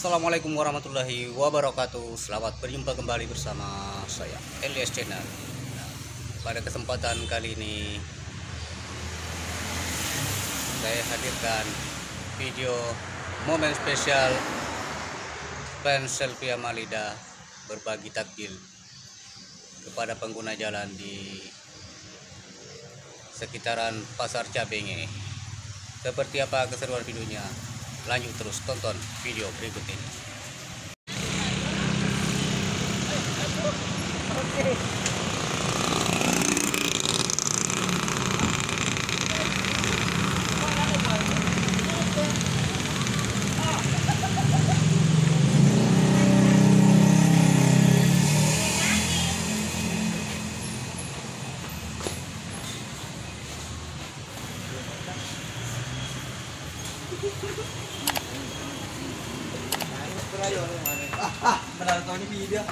Assalamualaikum warahmatullahi wabarakatuh. Selamat berjumpa kembali bersama saya Elias Channel. Pada kesempatan kali ini saya hadirkan video momen spesial fans Selvi Amalida berbagi takjil kepada pengguna jalan di sekitaran Pasar Cabenge. Seperti apa keseruan videonya? Lanjut terus tonton video berikut ini. Benar tahu ini video.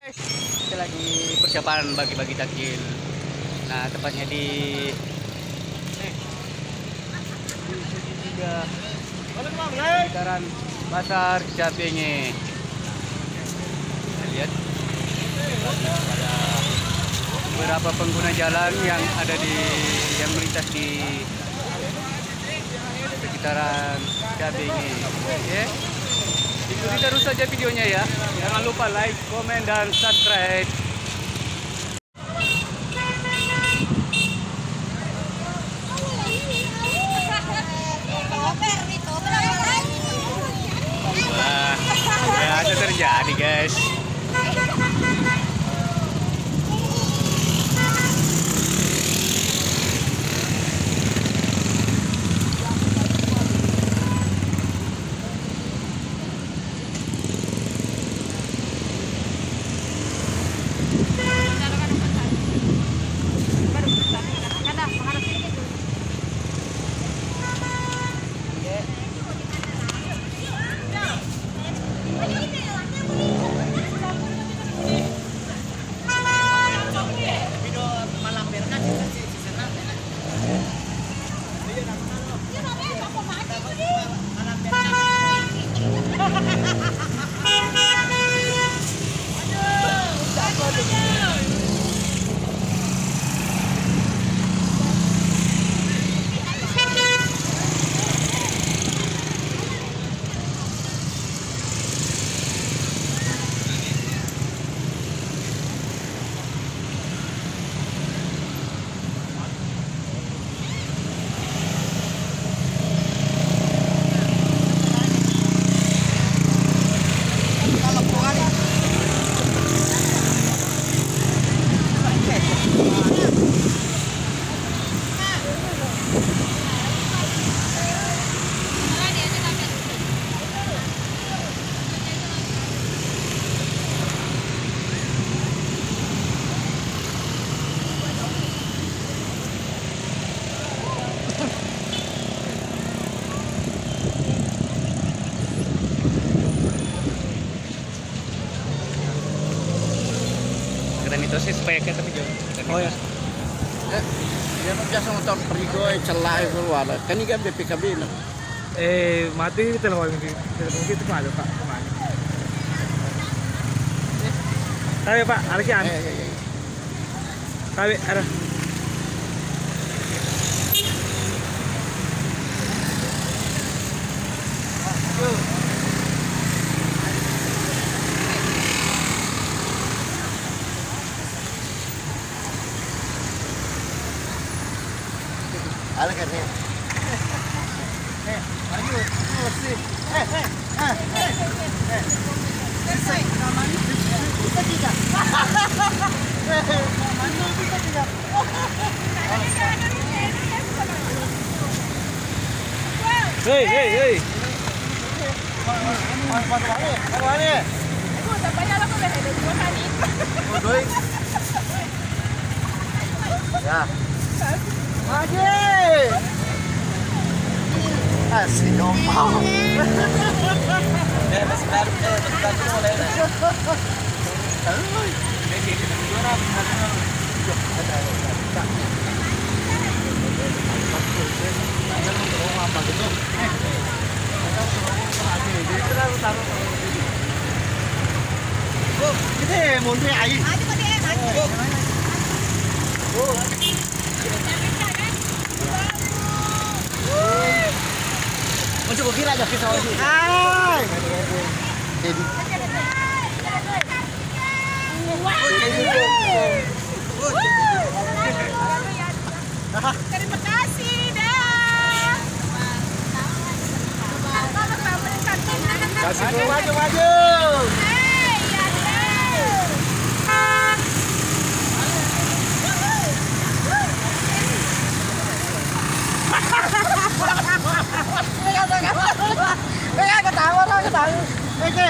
Kita lagi persiapan bagi-bagi takjil. Nah, tepatnya di sekitaran Pasar Cabenge. Kita lihat ada beberapa pengguna jalan yang melintas di sekitaran Cabenge. Oke. Ikuti terus saja videonya ya. Jangan lupa like, komen, dan subscribe. Wah, ya ada terjadi guys. Itu sih speknya tapi jauh. Oh ya. Dia biasa motor perigo celah itu wala. Kan ini kan BPKB nah. Mati telepon kita Pak ada Pak kemana? Tahu Pak, ada kian? Tahu ada. Ala katanya. Ayo, sih. Selesai. Namanya bisa tidak? Namanya bisa tidak? Hei. Mana? Ya. Maju. Asik dong. Sebentar mulai. Kita mau dia air. Macam kira aja kita lagi. Jadi. Terima kasih dah. Maju. Ketawa. Oke.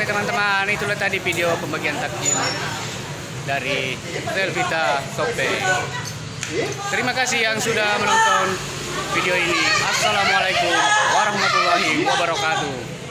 Oke teman-teman, itulah tadi video pembagian takjil dari Velvita Sope. Terima kasih yang sudah menonton video ini. Assalamualaikum warahmatullahi wabarakatuh.